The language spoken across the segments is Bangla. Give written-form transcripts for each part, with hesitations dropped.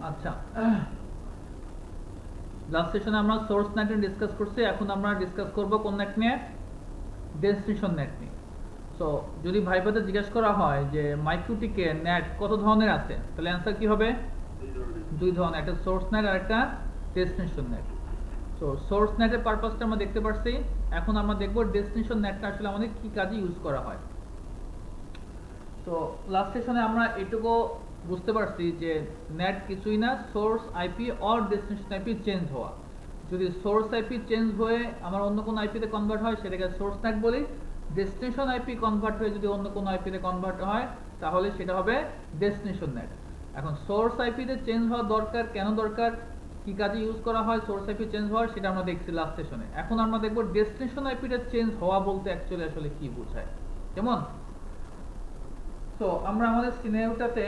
আচ্ছা, লাস্ট সেশনে আমরা সোর্স নেট নিয়ে ডিসকাস করছি, এখন আমরা ডিসকাস করব কোন নেট নিয়ে? ডেস্টিনেশন নেট নিয়ে। সো যদি ভাইবাতে জিজ্ঞাসা করা হয় যে মাইক্রোটিকে নেট কত ধরনের আছে, তাহলে অ্যান্সার কি হবে? দুই ধরনের, একটা সোর্স নেট আর একটা ডেস্টিনেশন নেট। সো সোর্স নেটের পারপাসটা আমরা দেখতে পারছি, এখন আমরা দেখব ডেস্টিনেশন নেটটা আসলে আমাদের কি কাজে ইউজ করা হয়। তো লাস্ট সেশনে আমরা এটুকু বুঝতে পারছি যে নেট কিছুই না, source IP or destination IP change হওয়া। যদি সোর্স আইপি চেঞ্জ হয়ে আমার অন্য কোনো আইপিতে কনভার্ট হয় সেটাকে সোর্স নেট বলি। ডেস্টিনেশন আইপি কনভার্ট হয়ে যদি অন্য কোনো আইপিতে কনভার্ট হয় তাহলে সেটা হবে ডেস্টিনেশন নেট। এখন সোর্স আইপিতে চেঞ্জ হওয়া দরকার, কেন দরকার, কি কাজে ইউজ করা হয় সোর্স আইপি চেঞ্জ হওয়ার, সেটা আমরা দেখছি লাস্ট সেশনে। এখন আমরা দেখব ডেস্টিনেশন আইপিটা চেঞ্জ হওয়া বলতে অ্যাকচুয়ালি আসলে কি বোঝায়। কেমন? তো আমরা আমাদের সিনারিওটাতে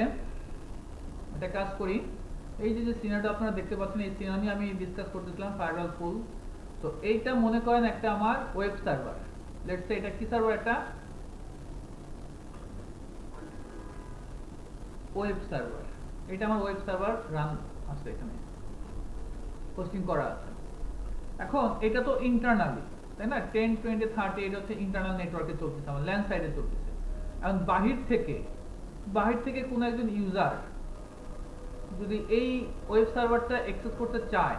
একটা কাজ করি। এই যে সিনারিওটা আপনারা দেখতে পাচ্ছেন, এই সিনারিও নিয়ে আমি ডিসকাস করতেছিলাম, ফায়ারওয়াল পুল। তো এইটা মনে করেন একটা আমার ওয়েব সার্ভার। লেটস সে এটা কি সার্ভার? একটা ওয়েব সার্ভার। এটা আমার ওয়েব সার্ভার রান আছে, এখানে হোস্টিং করা আছে। এখন এটা তো ইন্টারনালি, তাই না? 10 20 30 এটা হচ্ছে ইন্টারনাল নেটওয়ার্কে চলতেছে, আমার ল্যান্ড সাইডে চলতেছে। এখন বাহির থেকে কোনো একজন ইউজার যদি এই ওয়েব সার্ভারটা অ্যাক্সেস করতে চায়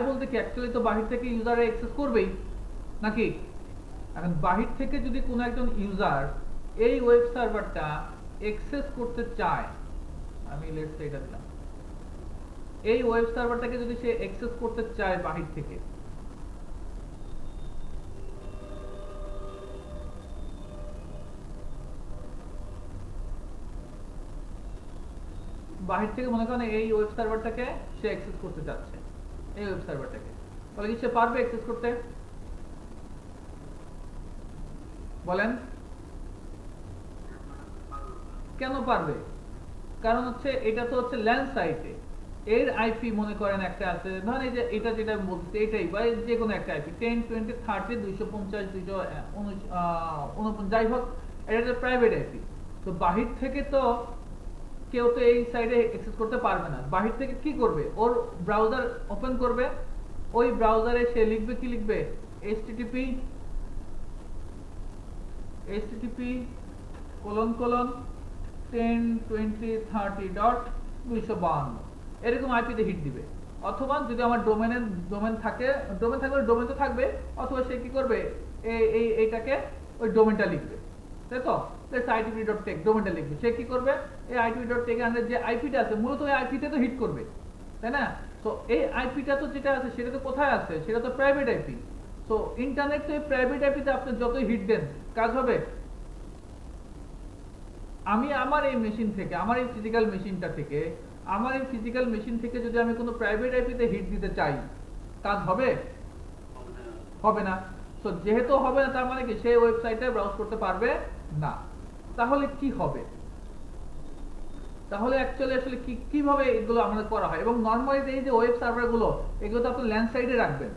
বলতে কি অ্যাকচুয়ালি তো বাহির থেকে ইউজার অ্যাক্সেস করবেই নাকি? এখন বাহির থেকে যদি কোনো একজন ইউজার এই ওয়েব সার্ভারটা অ্যাক্সেস করতে চায়, আমি লেটস সে এটা দিলাম, এই ওয়েব সার্ভারটাকে যদি সে অ্যাক্সেস করতে চায় বাহির থেকে, মনে করেন এই ওয়েব সার্ভারটাকে সে অ্যাক্সেস করতে চাচ্ছে, এই ওয়েব সার্ভারটাকে, তাহলে কি সে পারবে অ্যাক্সেস করতে? বলেন কেন পারবে? কারণ হচ্ছে এটা তো হচ্ছে ল্যান্ড সাইটে, এর আইপি মনে করেন একটা আছে, ধরেন এই যে এটা যেটা বলতেছে এটাই, বা যে কোনো একটা আইপি 10 20 30 250 249, যাই হোক, এটা একটা প্রাইভেট আইপি। তো বাহির থেকে তো কেউ তো এই সাইডে অ্যাক্সেস করতে পারবে না। বাহির থেকে কি করবে? ওর ব্রাউজার ওপেন করবে, ওই ব্রাউজারে সে লিখবে, কি লিখবে? http:// 10 20 30.252 এরকম আইপিতে হিট দিবে। অথবা যদি আমার ডোমেন থাকলে ডোমেন তো থাকবে, অথবা সে কি করবে, এইটাকে ওই ডোমেনটা লিখবে, তাই তো? itp.tech ডোমেনটা লিখবে, সে কি করবে, এই itp.tech এর যে আইপিটা আছে মূলত ওই আইপিতে তো হিট করবে, তাই না? তো এই আইপিটা তো যেটা আছে সেটা তো কোথায় আছে? সেটা তো প্রাইভেট আইপি। তো ইন্টারনেট তো এই প্রাইভেট আইপিতে আপনি যতই হিট দেন কাজ হবে? আমি আমার এই মেশিন থেকে, আমার এই ফিজিক্যাল মেশিন থেকে যদি আমি কোনো প্রাইভেট আইপিতে হিট দিতে চাই, কাজ হবে? হবে না। সো যেহেতু হবে না, তার মানে কি সেই ওয়েবসাইটে ব্রাউজ করতে পারবে না। তাহলে কি হবে? তাহলে অ্যাকচুয়ালি আসলে কিভাবে এগুলো আমাদের করা হয়? এবং নরমালি এই যে ওয়েব সার্ভার গুলো, এগুলো তো আপনি ল্যান্ড সাইডে রাখবেন,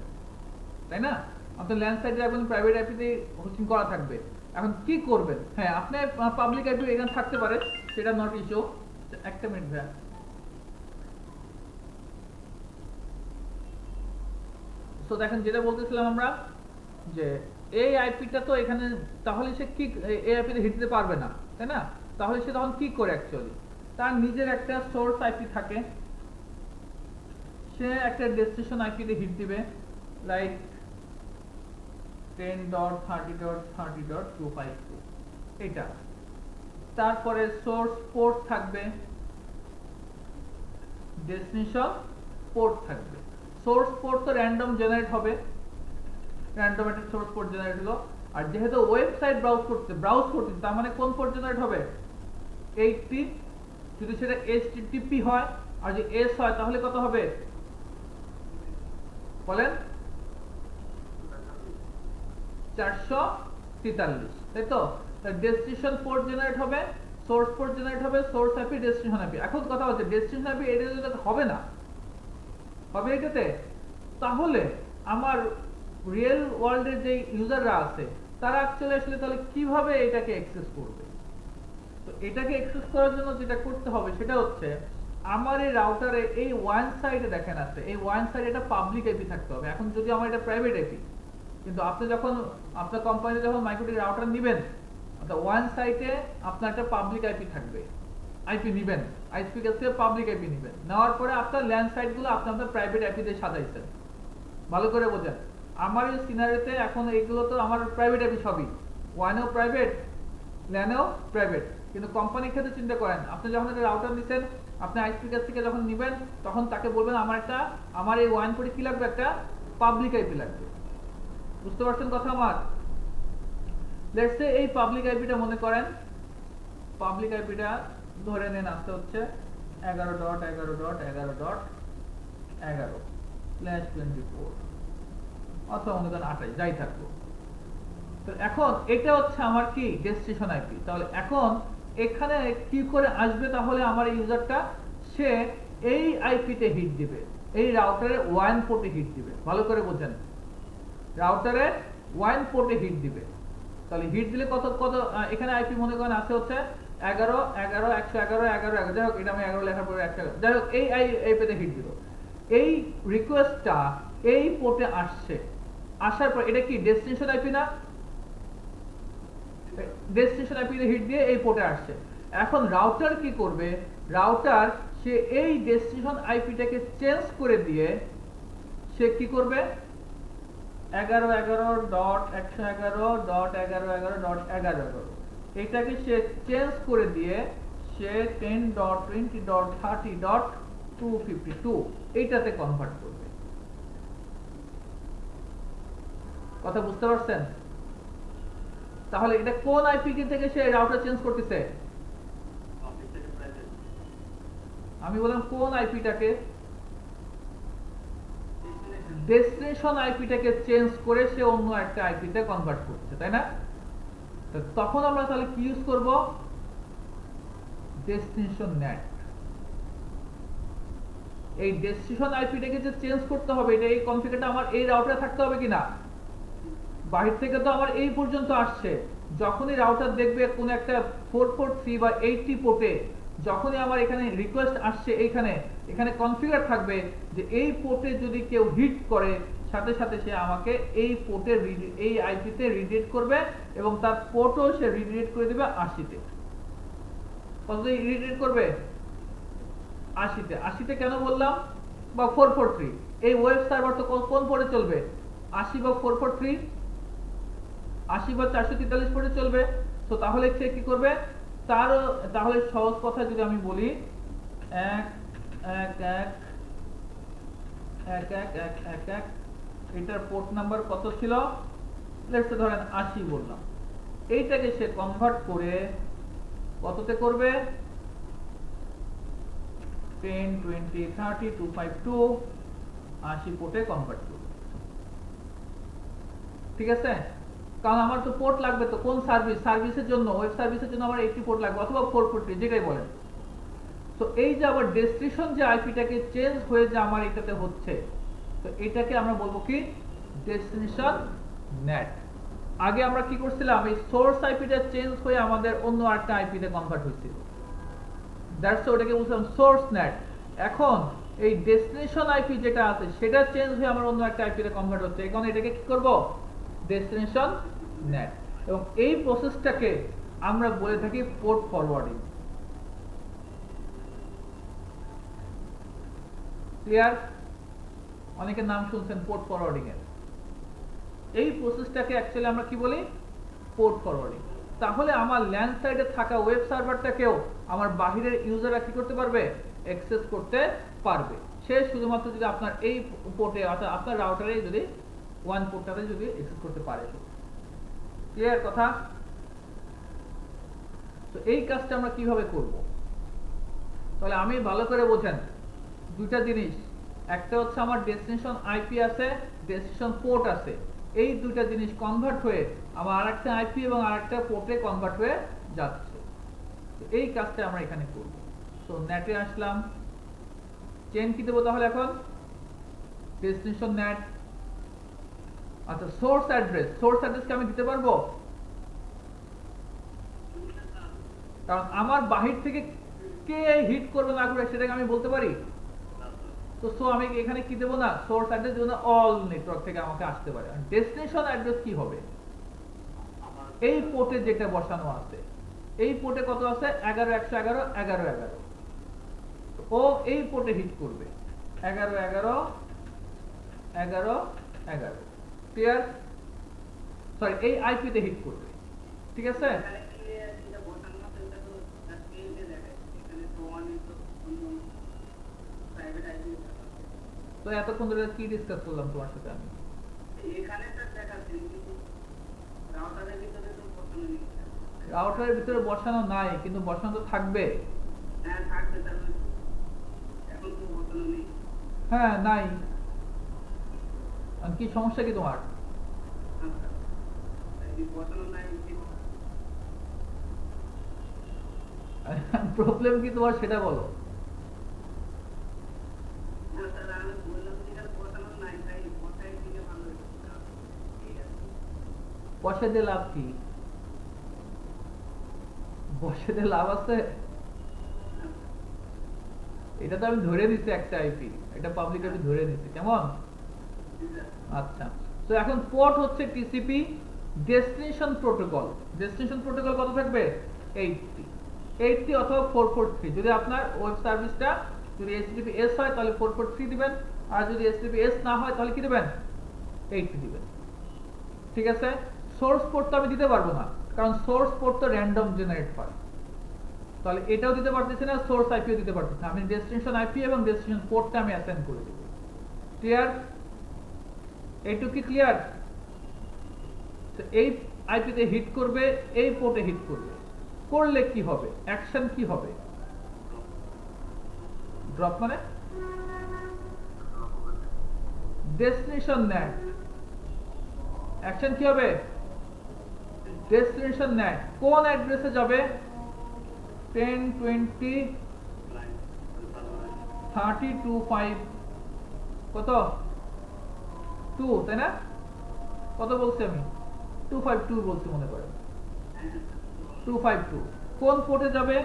তাই না? আপনি ল্যান্ড সাইডে রাখবেন, প্রাইভেট আইপিতে হোস্টিং করা থাকবে। এখন কি করবেন? হ্যাঁ, আপনি পাবলিক আইপি এখানে থাকতে পারে, সেটা নট ইস্যু। একটা মিনিট ভাই। তো দেখেন যেটা বলতেছিলাম আমরা, যে এই আইপিটা তো এখানে, তাহলে সে কি এই আইপিতে হিট দিতে পারবে না, তাই না? তাহলে সে তখন কি করে? অ্যাকচুয়ালি তার নিজের একটা সোর্স আইপি থাকে, সে একটা ডেস্টিনেশন আইপিতে হিট দিবে, লাইক 10.30.30.252 এটা। তারপরে সোর্স পোর্ট থাকবে, ডেস্টিনেশন পোর্ট থাকবে। সোর্স পোর্ট তো র্যান্ডম জেনারেট হবে, র্যান্ডম একটা সোর্স পোর্ট জেনারেট হলো। আর যেহেতু ওয়েবসাইট ব্রাউজ করতে তার মানে কোন পোর্ট জেনারেট হবে? 80। যদি সেটা HTTP হয়, আর যদি S হয় তাহলে কত হবে বলেন? 443, তাই তো? ডেস্টিনেশন পোর্ট জেনারেট হবে, সোর্স পোর্ট জেনারেট হবে, সোর্স আইপি, ডেস্টিনেশন আইপি। এখন কথা হচ্ছে ডেস্টিনেশন আইপি এটা হবে না, হবে এটাতে? তাহলে আমার রিয়েল ওয়ার্ল্ডের যে ইউজাররা আছে তারা অ্যাকচুয়ালি আসলে তাহলে কিভাবে এটাকে অ্যাক্সেস করবে? তো এটাকে অ্যাক্সেস করার জন্য যেটা করতে হবে সেটা হচ্ছে আমার এই রাউটারে এই ওয়ান সাইডে দেখেন আছে, এই ওয়ান সাইডে এটা পাবলিক আইপি থাকতে হবে। এখন যদি আমার এটা প্রাইভেট আইপি, কিন্তু আপনি যখন আপনার কোম্পানিতে যখন মাইক্রোটি রাউটার নেবেন, অর্থাৎ ওয়ান সাইডে আপনার একটা পাবলিক আইপি থাকবে, আইপি নেবেন, আইপি কাছ থেকে পাবলিক আইপি নেবেন, নেওয়ার পরে আপনার ল্যান্ড সাইটগুলো আপনি আপনার প্রাইভেট আইপি দিয়ে সাজাইছেন। ভালো করে বোঝেন, আমার এই সিনারিতে এখন এইগুলো তো আমার প্রাইভেট আইপি সবই, ওয়ানেও প্রাইভেট, ল্যানেও প্রাইভেট। কিন্তু কোম্পানির ক্ষেত্রে চিন্তা করেন, আপনি যখন একটা রাউটার নিছেন, আপনি আইপি কাছ থেকে যখন নেবেন, তখন তাকে বলবেন আমার এই ওয়ান পরে কি লাগবে, একটা পাবলিক আইপি লাগবে। বুঝতে পারছেন কথা আমার? লেটস সে এই পাবলিক আইপিটা মনে করেন, পাবলিক আইপিটা ধরে নেন আসতে হচ্ছে 11.11.11.11/24 অথবা মনে করেন 28, যাই থাকবো। তো এখন এটা হচ্ছে আমার কি ডেস্টিনেশন আইপি। তাহলে এখন এখানে কি করে আসবে, তাহলে আমার ইউজারটা সে এই আইপিতে হিট দিবে, এই রাউটারের ওয়ান পোর্টে হিট দিবে। ভালো করে বোঝেন, রাউটারের ওয়ান পোর্টে হিট দিবে। তাহলে হিট দিলে কত কত এখানে আইপি মনে করেন আছে হচ্ছে 11.11.111.11, যাই হোক এটা আমি 11 লেখার পরে 1, যাই হোক এই আইপিতে হিট দিল। এই রিকোয়েস্টটা এই পোর্টে আসছে, আসার পর এটা কি ডেস্টিনেশন আইপি না? ডেস্টিনেশন আইপিতে হিট দিয়ে এই পোর্টে আসছে। এখন রাউটার কি করবে, রাউটার সে এই ডেস্টিনেশন আইপিটাকে চেঞ্জ করে দিয়ে সে কি করবে, 11.11.111.11.11 এটাকে সে চেঞ্জ করে দিয়ে সে 10.20.30.252 এইটাতে কনভার্ট করবে। কথা বুঝতে পারছেন? তাহলে এটা কোন আইপি থেকে সে রাউটার চেঞ্জ করতেছে? আমি বললাম কোন আইপিটাকে, ডেস্টিনেশন আইপিটাকে চেঞ্জ করে সে অন্য একটা আইপিতে কনভার্ট করছে, তাই না? তখন আমরা তাহলে কি ইউজ করব, ডেস্টিনেশন নেট। এই ডেস্টিনেশন আইপিটাকে যে চেঞ্জ করতে হবে, এটা এই কনফিগারটা আমার এই রাউটারে থাকতে হবে কিনা? বাহির থেকে তো আমার এই পর্যন্ত আসছে, যখনই রাউটার দেখবে কোন একটা 443 বা 80 পোর্টে যখনই আমার এখানে রিকোয়েস্ট আসছে, এখানে কনফিগার থাকবে যে এই পোর্টে যদি কেউ হিট করে, সাথে সাথে সে আমাকে এই পোর্টে এই আইপিতে রিডিরেক্ট করবে এবং তার পোর্টও সে রিডিরেক্ট করে দিবে 80-তে। কততে রিডিরেক্ট করবে? 80-তে। 80-তে কেন বললাম? বা 443, এই ওয়েব সার্ভার তো কোন পোর্টে চলবে? 80 বা 443, 80 বা 443 পোর্টে চলবে। তো তাহলে সে কি করবে, তাহলে সহজ কথা যদি আমি বলি, 1.1.1.1.1.1 এটার পোর্ট নাম্বার কত ছিল, লেটস ধরেন 80 বললাম। এইটাকে সে কনভার্ট করে কততে করবে, 10.20.30.252 80 পোর্টে কনভার্ট করবে। ঠিক আছে? কারণ আমার তো পোর্ট লাগবে, তো কোন সার্ভিসের জন্য, ওয়েব সার্ভিসের জন্য আমার 80 পোর্ট লাগবে অথবা 443, যেটাই বলেন। তো এই যে আবার ডেস্টিনেশন যে আইপিটাকে চেঞ্জ হয়ে যে আমার এটাতে হচ্ছে, তো এটাকে আমরা বলবো কি, ডেস্টিনেশন নেট। আগে আমরা কি করছিলাম, এই সোর্স আইপিটা চেঞ্জ হয়ে আমাদের অন্য একটা আইপিতে কনভার্ট হয়েছিল, দ্যাটস ওটাকে বলছিলাম সোর্স নেট। এখন এই ডেস্টিনেশন আইপি যেটা আছে সেটা চেঞ্জ হয়ে আমার অন্য একটা আইপিতে কনভার্ট হচ্ছে, এখন এটাকে কি করব, ডেস্টিনেশন নেট। এবং এই প্রসেসটাকে আমরা বলে থাকি পোর্ট ফরওয়ার্ডিং। ক্লিয়ার? অনেকের নাম শুনছেন পোর্ট ফরওয়ার্ডিং এর। এই প্রসেসটাকে অ্যাকচুয়ালি আমরা কি বলি, পোর্ট ফরওয়ার্ডিং। তাহলে আমার ল্যান্ড সাইডে থাকা ওয়েব সার্ভারটাকেও আমার বাহিরের ইউজাররা কি করতে পারবে, অ্যাক্সেস করতে পারবে। সে শুধুমাত্র যদি আপনার এই পোর্টে, অর্থাৎ আপনার রাউটারে যদি ওয়ান পোর্টটাতে যদি অ্যাক্সেস করতে পারে। ক্লিয়ার কথা? তো এই কাজটা আমরা কিভাবে করব, তাহলে আমি ভালো করে বোঝেন দুইটা জিনিস। একটা হচ্ছে আমার ডেস্টিনেশন আইপি আছে, ডেস্টিনেশন পোর্ট আছে, এই দুইটা জিনিস কনভার্ট হয়ে আমার আরেকটা আইপি এবং আরেকটা পোর্টে কনভার্ট হয়ে যাচ্ছে। এই কাজটা আমরা এখানে করব। তো নেটে আসলাম, চেন কি দেবো তাহলে এখন, ডেস্টিনেশন নেট। আচ্ছা, সোর্স অ্যাড্রেসকে আমি দিতে পারবো, কারণ আমার বাহির থেকে কে হিট করবে না করবে সেটাকে আমি বলতে পারি? তো সো আমি এখানে কি দেবো না, সোর্স অ্যাড্রেস দেবো না, অল নেটওয়ার্ক থেকে আমাকে আসতে পারে। আর ডেস্টিনেশন অ্যাড্রেস কি হবে? এই পোর্টে যেটা বসানো আছে, এই পোর্টে কত আছে? 11 111 11 11। ও এই পোর্টে হিট করবে 11 11 11 11। ক্লিয়ার? সরি, এই আইপি তে হিট করবে। ঠিক আছে? তো এতক্ষণ ধরে কি ডিসকাস করলাম তোমার সাথে আমি? রাউটারের ভিতরে বসানো নাই, কিন্তু বসানো তো থাকবে। হ্যাঁ নাই। কি সমস্যা কি তোমার? প্রবলেম কি তোমার সেটা বলো। বসে দিয়ে লাভ কি? বসে দিয়ে লাভ আছে? এটা তো আমি ধরে নিচ্ছি একটা আইপি, এটা পাবলিক আইপি ধরে নিচ্ছি, কেমন? আচ্ছা, তো এখন পোর্ট হচ্ছে TCP destination protocol. Destination protocol কত থাকবে? 80 80 অথবা 443। যদি আপনার ওয়েব সার্ভিসটা যদি HTTPS হয় তাহলে 443 দিবেন, আর যদি HTTPS না হয় তাহলে কি দিবেন? 80 দিবেন। ঠিক আছে? সোর্স পোর্ট তো আমি দিতে পারবো না, কারণ সোর্স পোর্ট তো র্যান্ডম জেনারেট হয়। তাহলে এটাও দিতে পারতেছি না, সোর্স আইপিও দিতে পারতেছি না। আমি ডেস্টিনেশন আইপি এবং ডেস্টিনেশন পোর্টটা আমি অ্যাসাইন করে দেব। ক্লিয়ার? এইটুকু কি ক্লিয়ার? তো এই আইপিতে হিট করবে, এই পোর্টে হিট করবে, করলে কি হবে? অ্যাকশন কি হবে? ড্রপ মানে ডেস্টিনেশন নেট। অ্যাকশন কি হবে? ডেস্টিনেশন নেট কোন অ্যাড্রেসে যাবে? 10 20 3025 কত? 2, তাই না? কত বলছি আমি? 252 বলছি মনে করেন। 252 কোন পোর্টে যাবে?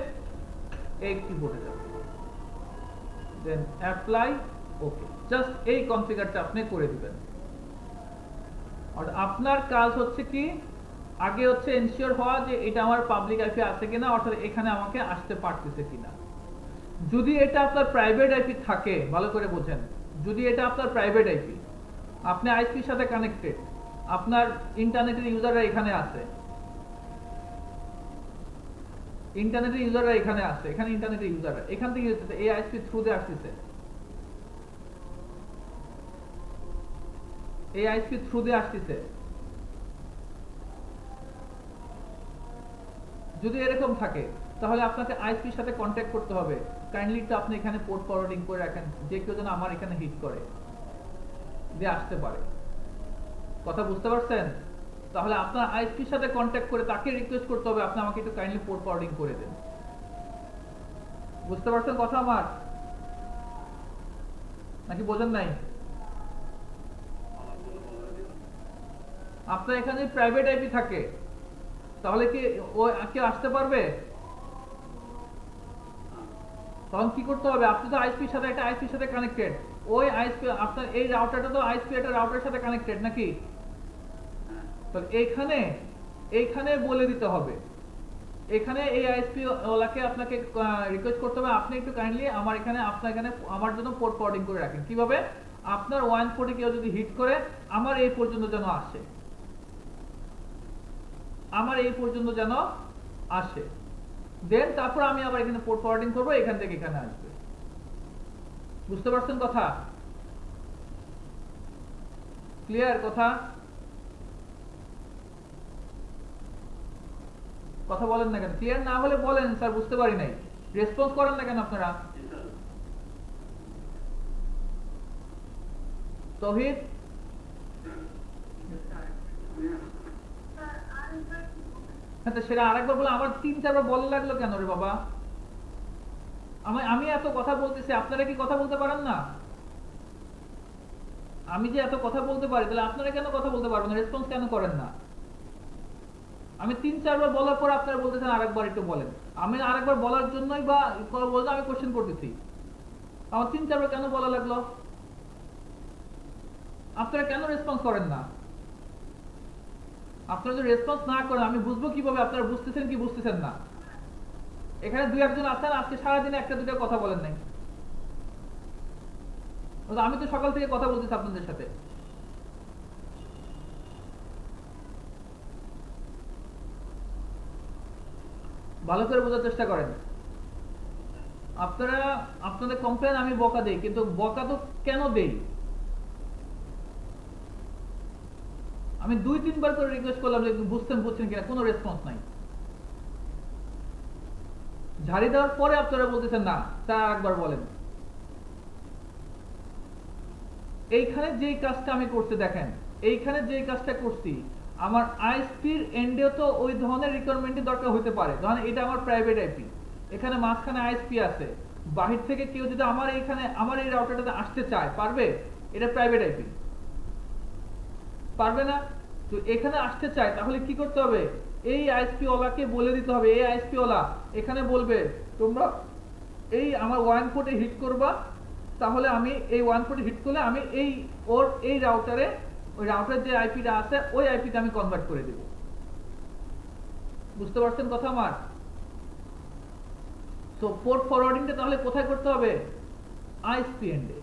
80 পোর্টে যাবে। দেন অ্যাপ্লাই, ওকে। জাস্ট এই কনফিগারটা আপনি করে দিবেন। আর আপনার কাজ হচ্ছে কি, আগে হচ্ছে এনশিওর হওয়া যে এটা আমার পাবলিক আইপি আছে কিনা, অর্থাৎ এখানে আমাকে আসতে পারতেছে কিনা। যদি এটা আপনার প্রাইভেট আইপি থাকে, ভালো করে বোঝেন, যদি এটা আপনার প্রাইভেট আইপি, আপনি আইপির সাথে কানেক্টেড, আপনার ইন্টারনেটের ইউজাররা এখানে আছে, ইন্টারনেটের ইউজাররা এখানে আছে, এখানে ইন্টারনেটের ইউজাররা এখান থেকে এই আইপি থ্রু দিয়ে আসতেছে, এই আইপি থ্রু দিয়ে আসতেছে। যদি এরকম থাকে তাহলে আপনাকে আইপির সাথে কন্ট্যাক্ট করতে হবে, কাইন্ডলি তো আপনি এখানে পোর্ট ফরওয়ার্ডিং করে রাখেন, যে কেউ যেন আমার এখানে হিট করে দিয়ে আসতে পারে। কথা বুঝতে পারছেন? তাহলে আপনার আইপির সাথে কন্ট্যাক্ট করে তাকে রিকোয়েস্ট করতে হবে আপনি আমাকে একটু কাইন্ডলি পোর্ট ফরওয়ার্ডিং করে দেন। বুঝতে পারছেন কথা আমার, নাকি বোঝেন নাই? আপনার এখানে প্রাইভেট আইপি থাকে তাহলে কি ও কেউ আসতে পারবে? তখন কি করতে হবে? আপনি তো আইপির সাথে একটা আইপির সাথে কানেক্টেড, ওই আইপি আপনার এই রাউটারটা তো আইপি একটা রাউটারের সাথে কানেক্টেড নাকি? তাহলে এইখানে এইখানে বলে দিতে হবে, এখানে এই আইএসপি ওলাকে আপনাকে রিকোয়েস্ট করতে হবে আপনি একটু কাইন্ডলি আমার এখানে আপনার এখানে আমার জন্য পোর্ট ফরওয়ার্ডিং করে রাখেন। কিভাবে? আপনার 140 কেউ যদি হিট করে আমার এই পর্যন্ত যেন আসে, আমার এই পর্যন্ত যেন আসে, দেন তারপর আমি আবার এখানে পোর্ট ফরওয়ার্ডিং করবো, এখান থেকে এখানে আসবে। বুঝতে পারছেন কথা? ক্লিয়ার কথা? কথা বলেন না কেন? ক্লিয়ার না হলে বলেন স্যার বুঝতে পারি নাই, রেসপন্স করেন না কেন আপনারা? তৌহিদ, সেটা আরেকবার বলে আমার 3-4 বার বলা লাগলো কেন রে বাবা? আমি এত কথা বলতেছি, আপনারা কি কথা বলতে পারেন না? আমি যে এত কথা বলতে পারি, তাহলে আপনারা কেন কথা বলতে পারবেন না? রেসপন্স কেন করেন না? আমি 3-4 বার বলার পর আপনারা বলতেছেন আরেকবার একটু বলেন। আমি আরেকবার বলার জন্যই বা বলতে আমি কোশ্চেন করতেছি, আমার 3-4 বার কেন বলা লাগলো? আপনারা কেন রেসপন্স করেন না? আপনারা যদি রেসপন্স না করেন আমি বুঝবো কিভাবে আপনারা বুঝতেছেন কি বুঝতেছেন না? এখানে 2-1 জন আছেন আজকে সারাদিনে একটা দুটো কথা বলেন নাই। আমি তো সকাল থেকে কথা বলতেছি আপনাদের সাথে। ভালো করে বোঝার চেষ্টা করেন। আপনারা আপনাদের কমপ্লেন আমি বকা দেই, কিন্তু বকা তো কেন দেই? আমি 2-3 বার করে রিকোয়েস্ট করলাম যে বুঝছেন কিনা, কোনো রেসপন্স নাই। ঝাড়ি দেওয়ার পরে আপনারা বলতেছেন না, তা একবার বলেন। এইখানে যেই কাজটা আমি করতে দেখেন, এইখানে যেই কাজটা করছি, আমার আইএসপির এন্ডেও তো ওই ধরনের রিকোয়ারমেন্টের দরকার হতে পারে। ধরেন এটা আমার প্রাইভেট আইপি, এখানে মাঝখানে আইএসপি আছে, বাহির থেকে কেউ যদি আমার এইখানে আমার এই রাউটারটাতে আসতে চায় পারবে? এটা প্রাইভেট আইপি, পারবে না। তো এখানে আসতে চায় তাহলে কি করতে হবে? এই আইএসপি ওয়ালাকে বলে দিতে হবে, এই আইএসপি ওয়ালা এখানে বলবে তোমরা এই আমার ওয়ান পোর্টে হিট করবা, তাহলে আমি এই ওয়ান পোর্টে হিট করলে আমি এই ওর এই রাউটারে, ওই রাউটার যে আইপিটা আছে ওই আইপিতে আমি কনভার্ট করে দেব। বুঝতে পারছেন কথা আমার? সো পোর্ট ফরওয়ার্ডিংটা তাহলে কোথায় করতে হবে? আইএসপি এন্ডে।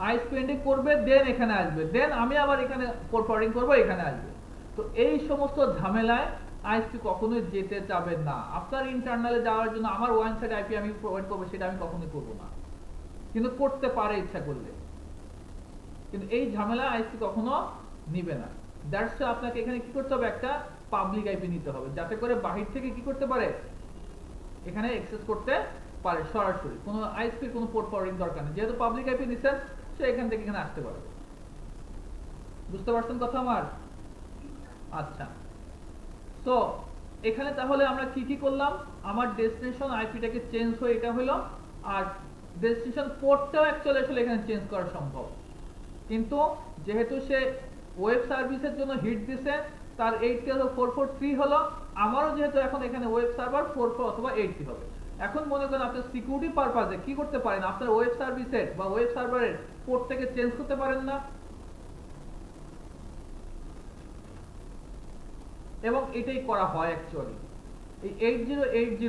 আইএসপি এন্ডে করবে, দেন এখানে আসবে, দেন আমি আবার এখানে পোর্ট ফরওয়ার্ডিং করব, এখানে আসবে। তো এই সমস্ত ঝামেলায় আইএসপি কখনোই যেতে চাবেন না। আপনার ইন্টারনালে যাওয়ার জন্য আমার ওয়ান সাইড আইপি আমি প্রোভাইড করবো, সেটা আমি কখনোই করব না, কিন্তু করতে পারে ইচ্ছা করলে। কিন্তু এই ঝামেলা আইএসপি কখনো নিবে না। দ্যাটস ওয়াই আপনাকে এখানে কি করতে হবে? একটা পাবলিক আইপি নিতে হবে, যাতে করে বাহির থেকে কি করতে পারে, এখানে অ্যাক্সেস করতে পারে সরাসরি, কোনো আইএসপির কোনো পোর্ট ফরওয়ার্ডিং দরকার নেই। যেহেতু পাবলিক আইপি নিছেন, সে এখান থেকে এখানে আসতে পারবে। বুঝতে পারছেন কথা আমার? আচ্ছা, তো এখানে তাহলে আমরা কি কি করলাম? আমার ডেস্টিনেশন আইপিটাকে চেঞ্জ হয়ে এটা হলো, আর ডেস্টিনেশন পোর্টটাও অ্যাকচুয়ালি আসলে এখানে চেঞ্জ করা সম্ভব, কিন্তু যেহেতু সে ওয়েব সার্ভিসের জন্য হিট দিছে, তার 80 হলো 443 হলো, আমারও যেহেতু এখন এখানে ওয়েব সার্ভার 44 অথবা 80 হবে। এখন মনে করেন আপনার সিকিউরিটি পারপাজে কি করতে পারেন, আপনার ওয়েব সার্ভিসের বা ওয়েব সার্ভারের পোর্টটাকে চেঞ্জ করতে পারেন না? এবং এটাই করা হয় অ্যাকচুয়ালি। এই 8080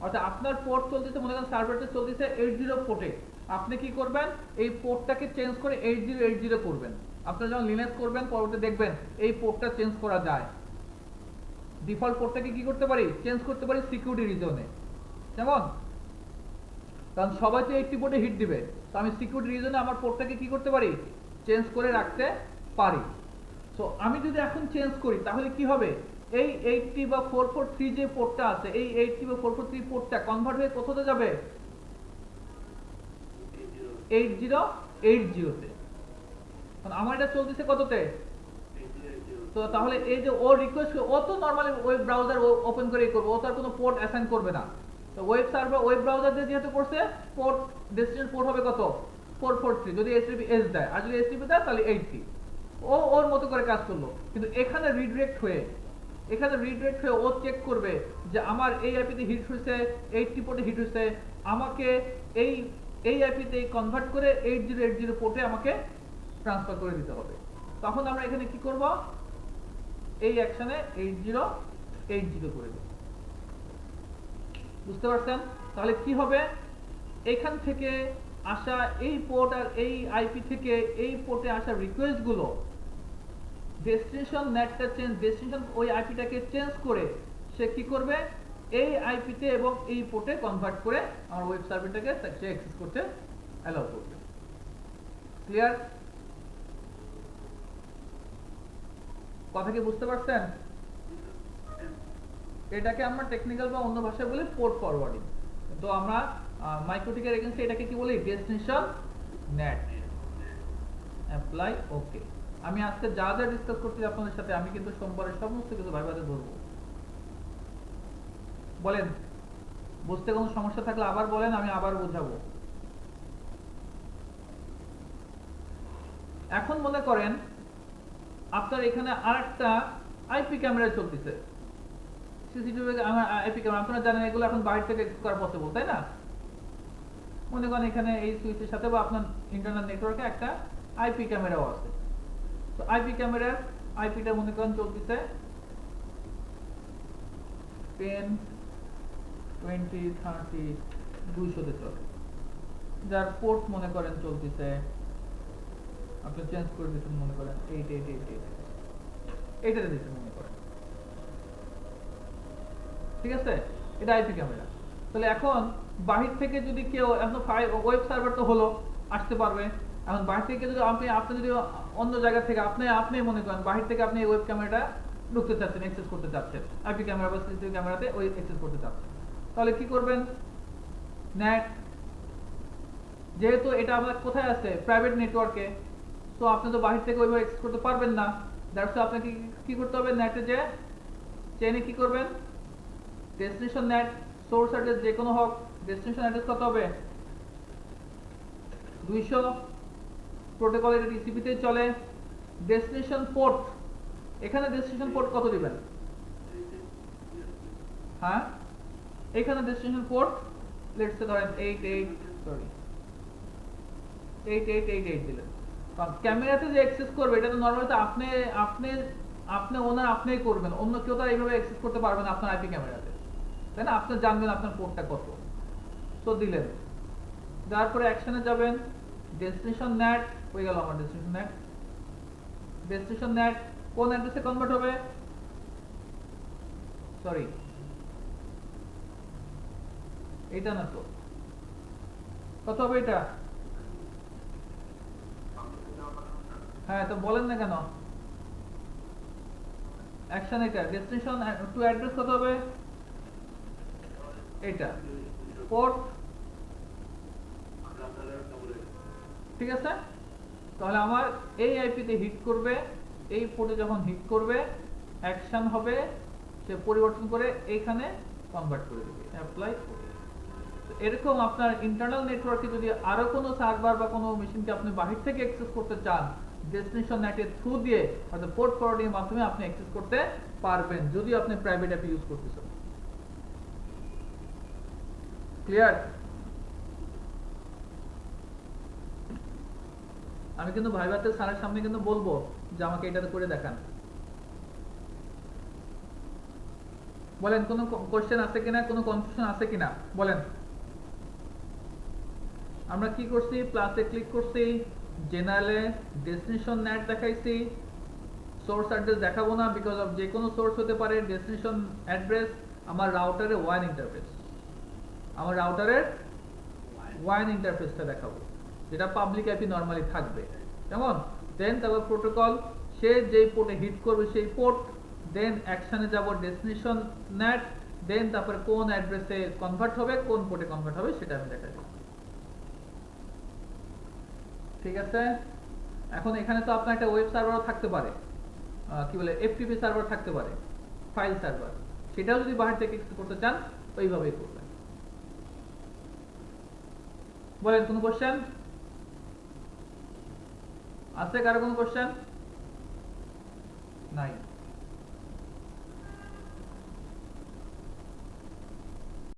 অর্থাৎ আপনার পোর্ট চলতেছে, মনে করেন সার্ভারটা চলতেছে 80 পোর্টে, আপনি কি করবেন? এই পোর্টটাকে চেঞ্জ করে 8080 করবেন। আপনারা যখন লিনাক্স করবেন পরবর্তীতে দেখবেন এই পোর্টটা চেঞ্জ করা যায়। ডিফল্ট পোর্টটাকে কি করতে পারি? চেঞ্জ করতে পারি সিকিউরিটি রিজনে। যেমন কারণ সবাই তো 80 পোর্টে হিট দিবে, তো আমি সিকিউরিটি রিজনে আমার পোর্টটাকে কি করতে পারি? চেঞ্জ করে রাখতে পারি। সো আমি যদি এখন চেঞ্জ করি তাহলে কি হবে? এই 80 বা 443 যে পোর্টটা আছে, এই 80 বা 443 পোর্টটা কনভার্ট হয়ে কোথাতে যাবে? 8080 তে। কারণ আমার এটা চলতেছে কততে? তো তাহলে এই যে ও রিকোয়েস্ট, ও তো নরমালি ওয়েব ব্রাউজার ওপেন করে করবে, ও তার কোনো পোর্ট অ্যাসাইন করবে না। তো ওয়েব সার্ভার ওয়েব ব্রাউজার দিয়ে যেহেতু করছে, পোর্ট ডেস্টিনেশন পোর্ট হবে কত? 443 যদি HTTPS দেয়, আর যদি HTTP দেয় তাহলে 80। ও ওর মতো করে কাজ করলো, কিন্তু এখানে রিডিরেক্ট হয়ে ও চেক করবে যে আমার এই আইপিতে হিট হয়েছে, 80 পোর্টে হিট হয়েছে, আমাকে এই আইপিতে কনভার্ট করে 8080 পোর্টে আমাকে ট্রান্সফার করে দিতে হবে। তখন আমরা এখানে কি করব? এই অ্যাকশনে 8080 করে দেব। বুঝতে পারছেন? তাহলে কি হবে? এখান থেকে আসা এই পোর্ট আর এই আইপি থেকে এই পোর্টে আসা রিকোয়েস্ট গুলো ডেস্টিনেশন নেটটা চেঞ্জ, ডেস্টিনেশন ওই আইপিটাকে চেঞ্জ করে সে কি করবে? এই আইপিতে এবং এই পোর্টে কনভার্ট করে আমার ওয়েব সার্ভারটাকে সে অ্যাক্সেস করতে অ্যালাউ করবে। ক্লিয়ার? কথা কি বুঝতে পারছেন? এটাকে আমরা টেকনিক্যাল বা অন্য ভাষায় বলি পোর্ট ফরওয়ার্ডিং। তো আমরা মাইক্রোটিকের এগেইনস্টে এটাকে কি বলি? Destination net. Apply okay. আমি আজকে যা যা ডিসকাস করছি আপনাদের সাথে, আমি কিন্তু সোমবারে সমস্ত কিছু ভাইভাতে ধরবো। বলেন, বুঝতে কোনো সমস্যা থাকলে আবার বলেন, আমি আবার বোঝাবো। এখন মনে করেন আপনার এখানে আরেকটা আইপি ক্যামেরা চলতেছে, সিসিটিভি আইপি ক্যামেরা, আপনারা জানেন এগুলো এখন বাইরে থেকে অ্যাক্সেস করা পসিবল, তাই না? মনে করেন এখানে এই সুইচের সাথে বা আপনার ইন্টারনেট নেটওয়ার্কে একটা আইপি ক্যামেরাও আছে। তো আইপি ক্যামেরার আইপিটা মনে করেন চলতেছে 10, 20, 30, 200-তে চলে, যার পোর্ট মনে করেন চলতেছে, আপনি চেঞ্জ করে দিচ্ছেন মনে করেন 8888, এইটাতে দিচ্ছেন মনে করেন, ঠিক আছে? এটা আইপি ক্যামেরা। তাহলে এখন বাহির থেকে যদি কেউ, এখন ওয়েব সার্ভার তো হলো, আসতে পারবে। এখন বাহির থেকে যদি আপনি যদি অন্য জায়গা থেকে আপনি মনে করেন বাহির থেকে আপনি ওয়েব ক্যামেরাটা ঢুকতে চাচ্ছেন, অ্যাক্সেস করতে চাচ্ছেন, আইপি ক্যামেরা বা সিসিটিভি ক্যামেরাতে ওই অ্যাক্সেস করতে চাচ্ছেন, তাহলে কি করবেন? নেট, যেহেতু এটা আপনার কোথায় আছে, প্রাইভেট নেটওয়ার্কে, তো আপনি তো বাহির থেকে ওইভাবে অ্যাক্সেস করতে পারবেন না। দ্যাটস ওয়াই আপনাকে কি করতে হবে? নেটে যে চেনে কি করবেন? ডেস্টিনেশন নেট, সোর্স অ্যাড্রেস যে কোনো হোক, ডেস্টিনেশন অ্যাড্রেস কত হবে? 200। প্রোটোকল এটা টিসিপি তে চলে। ডেস্টিনেশন পোর্ট, এখানে ডেস্টিনেশন পোর্ট কত দিবেন? হ্যাঁ, এখানে ডেস্টিনেশন পোর্ট লেটস সে ধরেন 8888 দিলেন। কারণ ক্যামেরাতে যে অ্যাক্সেস করবে এটা তো নরমালি তো আপনি ওনার আপনিই করবেন, অন্য কেউ তো এইভাবে অ্যাক্সেস করতে পারবে না আপনার আইপি ক্যামেরাতে, তাই না? আপনি জানবেন আপনার পোর্টটা কত। তো দিলেন, তারপরে অ্যাকশনে যাবেন, ডেস্টিনেশন নেট হয়ে গেল আমার ডেস্টিনেশন নেট। ডেস্টিনেশন নেট কোন অ্যাড্রেসে কনভার্ট হবে? সরি, এটা না তো, কত হবে এটা? হ্যাঁ, তো বলেন না কেন? অ্যাকশন এটা, ডেস্টিনেশন টু অ্যাড্রেস কত হবে? এটা পোর্ট, ঠিক আছে? তাহলে আমার এই আইপি তে হিট করবে, এই পোর্টে যখন হিট করবে অ্যাকশন হবে, সে পরিবর্তন করে এইখানে কনভার্ট করে দিবে, অ্যাপ্লাই করে। এরকম আপনার ইন্টারনাল নেটওয়ার্কে যদি আরো কোনো সার্ভার বা কোনো মেশিনকে আপনি বাহির থেকে অ্যাক্সেস করতে চান, ডেস্টিনেশন নেটের থ্রু দিয়ে অর্থাৎ পোর্ট ফরওয়ার্ডিং এর মাধ্যমে আপনি অ্যাক্সেস করতে পারবেন, যদি আপনি প্রাইভেট অ্যাপ ইউজ করতেছেন। ক্লিয়ার? আমি কিন্তু ভাইভাতে স্যারের সামনে কিন্তু বলবো যে আমাকে এটাতে করে দেখান। বলেন, কোনো কোশ্চেন আছে কিনা, কোনো কনফিউশন আছে কিনা বলেন। আমরা কি করছি? প্লাসে ক্লিক করছি, জেনারেলে ডেস্টিনেশন নেট দেখাইছি, সোর্স অ্যাড্রেস দেখাবো না, বিকজ অফ যে কোনো সোর্স হতে পারে। ডেস্টিনেশন অ্যাড্রেস আমার রাউটারের ওয়ান ইন্টারফেস, আমার রাউটারের ওয়ান ইন্টারফেসটা দেখাবো, যেটা পাবলিক আইপি নরমালি থাকবে, কেমন? দেন তারপর প্রোটোকল, সে যেই পোর্টে হিট করবে সেই পোর্ট, দেন অ্যাকশনে যাব ডেস্টিনেশন নেট, দেন তারপরে কোন অ্যাড্রেসে কনভার্ট হবে, কোন পোর্টে কনভার্ট হবে সেটা আমি দেখাই দেব। ঠিক আছে? এখন এখানে তো আপনার একটা ওয়েব সার্ভারও থাকতে পারে, কি বলে, এফটিপি সার্ভার থাকতে পারে, ফাইল সার্ভার, সেটাও যদি বাহির থেকে এক্সেস করতে চান ওইভাবেই করবেন। বলেন, কোনো কোশ্চেন আছে? কারো কোনো কোশ্চেন নাই?